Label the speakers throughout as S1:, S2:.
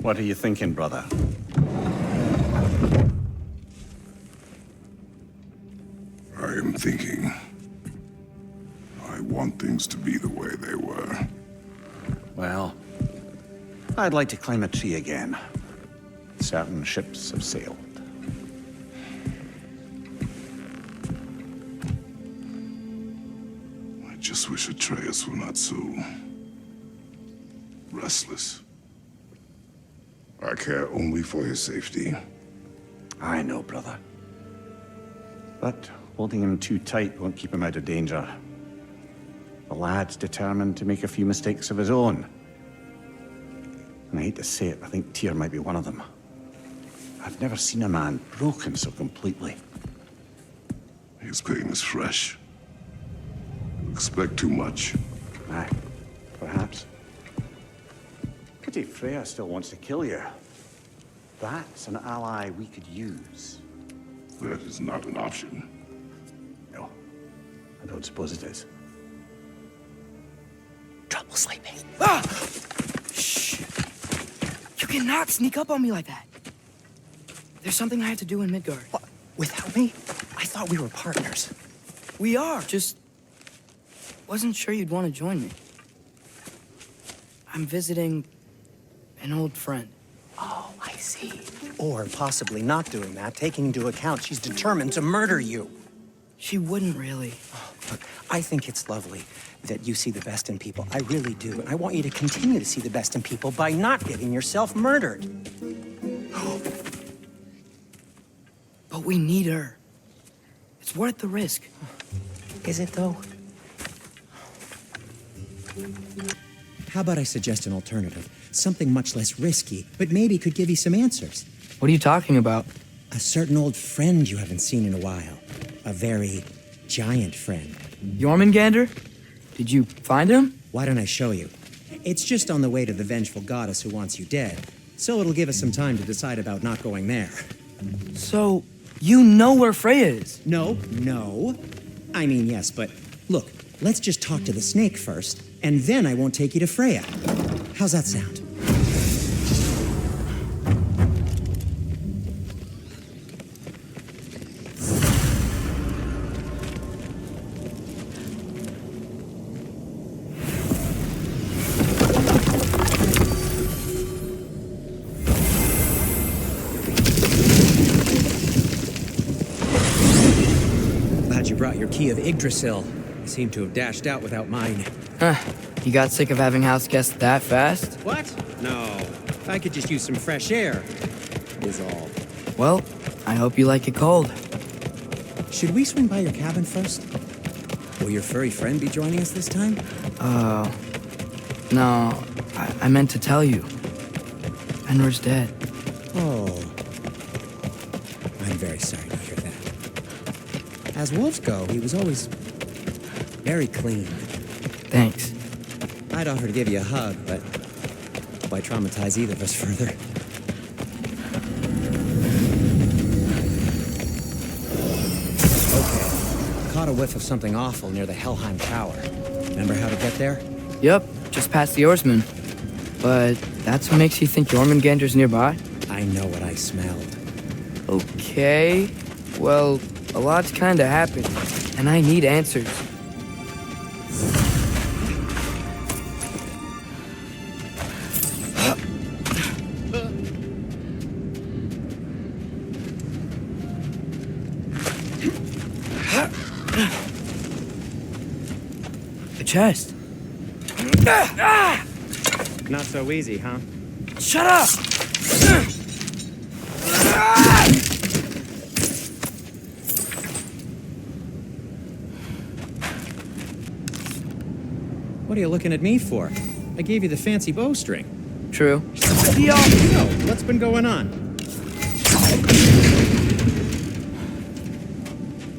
S1: What are you thinking, brother?
S2: I am thinking. I want things to be the way they were.
S1: Well, I'd like to climb a tree again. Certain ships have sailed.
S2: I just wish Atreus were not so restless. I care only for his safety.
S1: I know, brother. But holding him too tight won't keep him out of danger. The lad's determined to make a few mistakes of his own. And I hate to say it, I think Tyr might be one of them. I've never seen a man broken so completely.
S2: His pain is fresh. You expect too much.
S1: Aye, perhaps. Pity Freya still wants to kill you. That's an ally we could use.
S2: That is not an option.
S1: No, I don't suppose it is.
S3: Trouble sleeping. Ah! Shh! You cannot sneak up on me like that. There's something I have to do in Midgard.
S4: What? Without me? I thought we were partners.
S3: We are, just wasn't sure you'd want to join me. I'm visiting an old friend.
S4: Oh, I see. Or possibly not doing that, taking into account she's determined to murder you.
S3: She wouldn't really.
S4: Oh, look, I think it's lovely that you see the best in people. I really do. And I want you to continue to see the best in people by not getting yourself murdered.
S3: But we need her. It's worth the risk.
S4: Is it, though? How about I suggest an alternative? Something much less risky, but maybe could give you some answers.
S3: What are you talking about?
S4: A certain old friend you haven't seen in a while. A very giant friend.
S3: Jormungandr? Did you find him?
S4: Why don't I show you? It's just on the way to the vengeful goddess who wants you dead. So it'll give us some time to decide about not going there.
S3: So, you know where Freya is?
S4: No. I mean, yes, but look, let's just talk to the snake first, and then I won't take you to Freya. How's that sound? Glad you brought your key of Yggdrasil. You seem to have dashed out without mine.
S3: Huh. You got sick of having house guests that fast?
S4: What? No. I could just use some fresh air, is all.
S3: Well, I hope you like it cold.
S4: Should we swing by your cabin first? Will your furry friend be joining us this time?
S3: No. I meant to tell you. Fenrir's dead.
S4: Oh. I'm very sorry to hear that. As wolves go, he was always very clean.
S3: Thanks.
S4: I'd offer to give you a hug, but why traumatize either of us further? Okay. Caught a whiff of something awful near the Helheim Tower. Remember how to get there?
S3: Yep, just past the oarsman. But that's what makes you think Jormungandr's nearby?
S4: I know what I smelled.
S3: Okay. Well, a lot's kinda happened, and I need answers. The chest.
S4: Not so easy, huh?
S3: Shut up!
S4: What are you looking at me for? I gave you the fancy bowstring.
S3: True.
S4: So, what's been going on?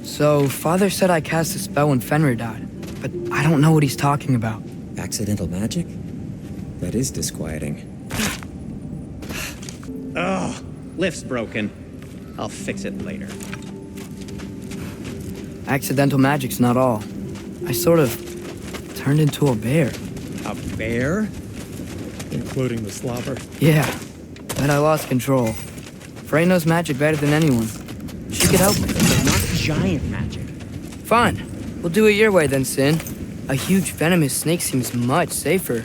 S3: So, Father said I cast a spell when Fenrir died, but I don't know what he's talking about.
S4: Accidental magic? That is disquieting. Oh, lift's broken. I'll fix it later.
S3: Accidental magic's not all. I sort of turned into a bear.
S4: A bear? Including the slobber?
S3: Yeah. but I lost control. Freya knows magic better than anyone. She could help me.
S4: But not giant magic.
S3: Fine. We'll do it your way then, Sin. A huge venomous snake seems much safer.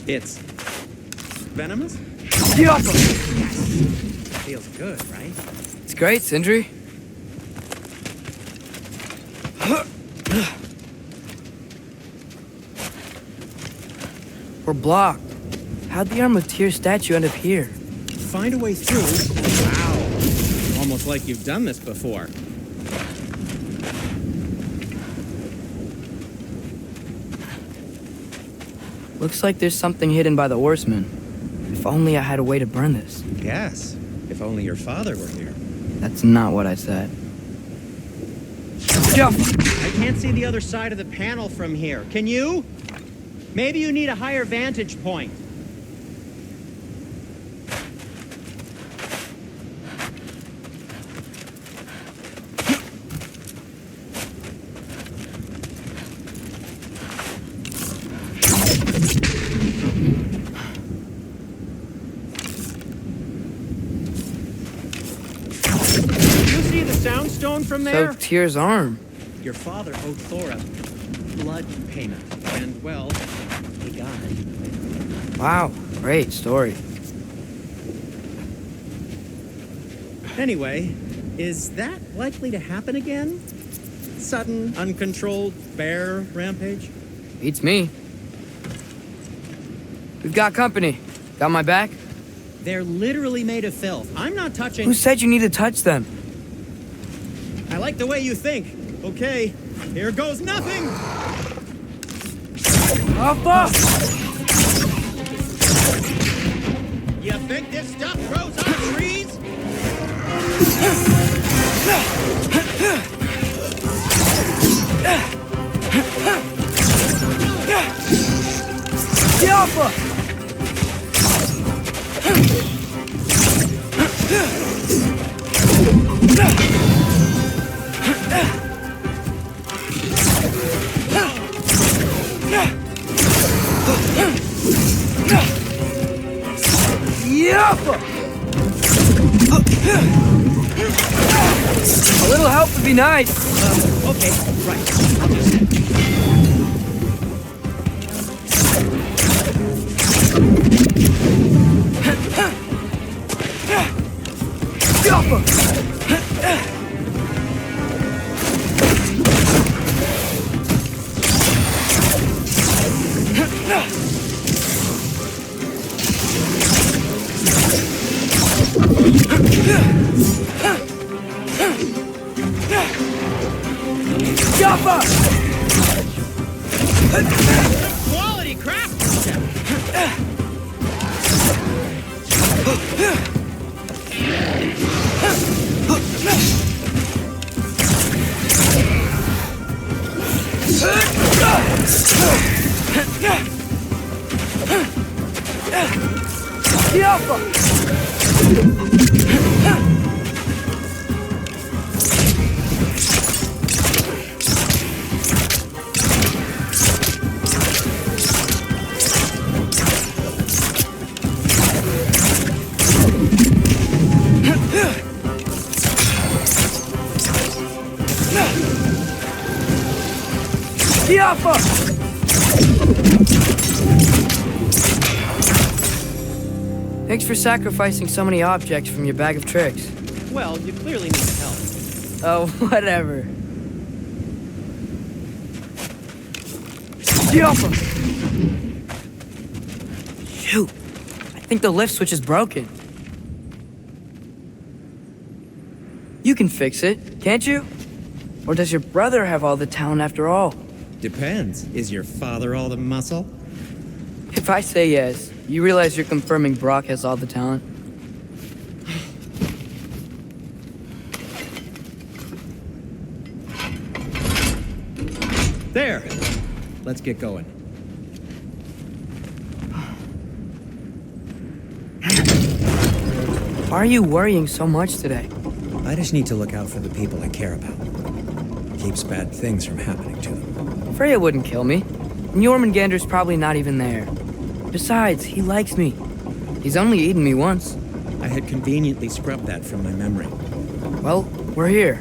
S4: It's venomous?
S3: Yes!
S4: Feels good, right?
S3: It's great, Sindri. We're blocked. How'd the Arm of Tears statue end up here?
S4: Find a way through. Wow. Almost like you've done this before.
S3: Looks like there's something hidden by the horsemen. If only I had a way to burn this.
S4: Yes. If only your father were here.
S3: That's not what I said.
S4: I can't see the other side of the panel from here. Can you? Maybe you need a higher vantage point. Soundstone from there?
S3: So, Tyr's arm.
S4: Your father owed Thor a blood payment, and, well, he got it.
S3: Wow, great story.
S4: Anyway, is that likely to happen again? Sudden, uncontrolled bear rampage?
S3: Beats me. We've got company. Got my back?
S4: They're literally made of filth. I'm not touching...
S3: Who said you need to touch them?
S4: I like the way you think. Okay, here goes nothing!
S3: Alpha!
S4: You think this stuff grows on trees?
S3: The Alpha! A little help would be nice.
S4: Okay, right. I'll just... Quality craftsmanship!
S3: The Alpha! The Alpha! Thanks for sacrificing so many objects from your bag of tricks.
S4: Well, you clearly need help.
S3: Oh, whatever. The Alpha! Shoot! I think the lift switch is broken. You can fix it, can't you? Or does your brother have all the talent after all?
S4: Depends. Is your father all the muscle?
S3: If I say yes, you realize you're confirming Brock has all the talent?
S4: There! Let's get going.
S3: Why are you worrying so much today?
S4: I just need to look out for the people I care about. Keeps bad things from happening to them.
S3: Freya wouldn't kill me. And Jormungandr's probably not even there. Besides, he likes me. He's only eaten me once.
S4: I had conveniently scrubbed that from my memory.
S3: Well, we're here.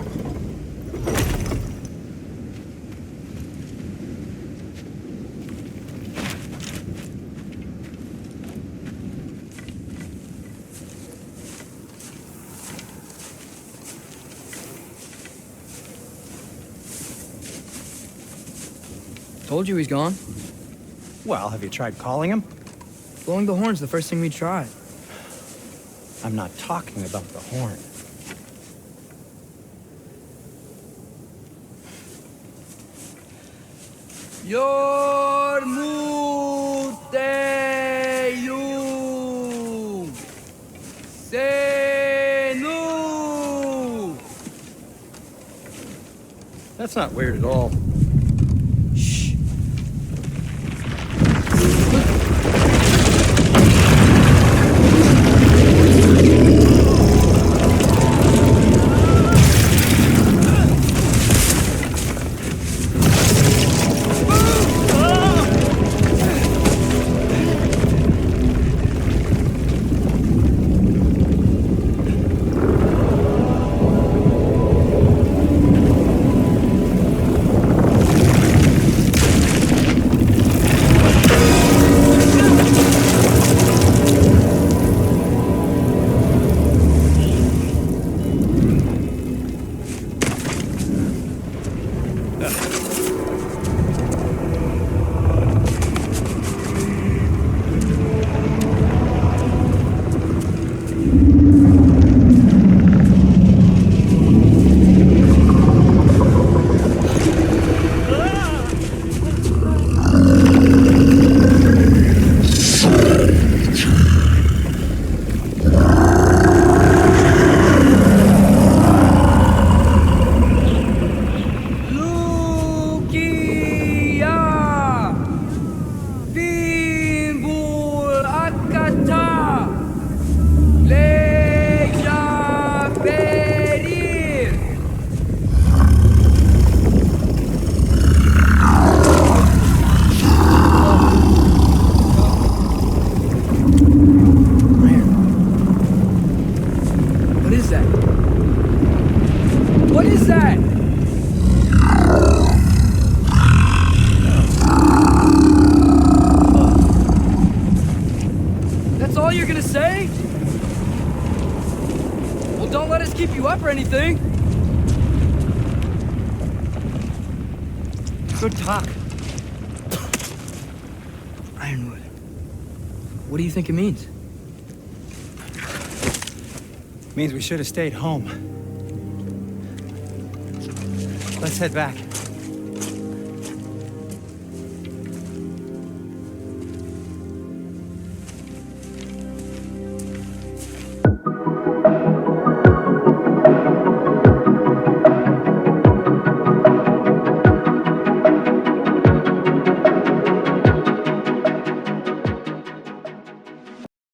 S3: Told you he's gone.
S5: Well, have you tried calling him?
S3: Blowing the horn's the first thing we tried.
S5: I'm not talking about the horn.
S3: Jormungandr Senu.
S5: That's not weird at all.
S3: Shh. What is that? That's all you're gonna say? Well, don't let us keep you up or anything.
S5: Good talk.
S3: Ironwood. What do you think it means?
S5: Means we should have stayed home. Let's head back.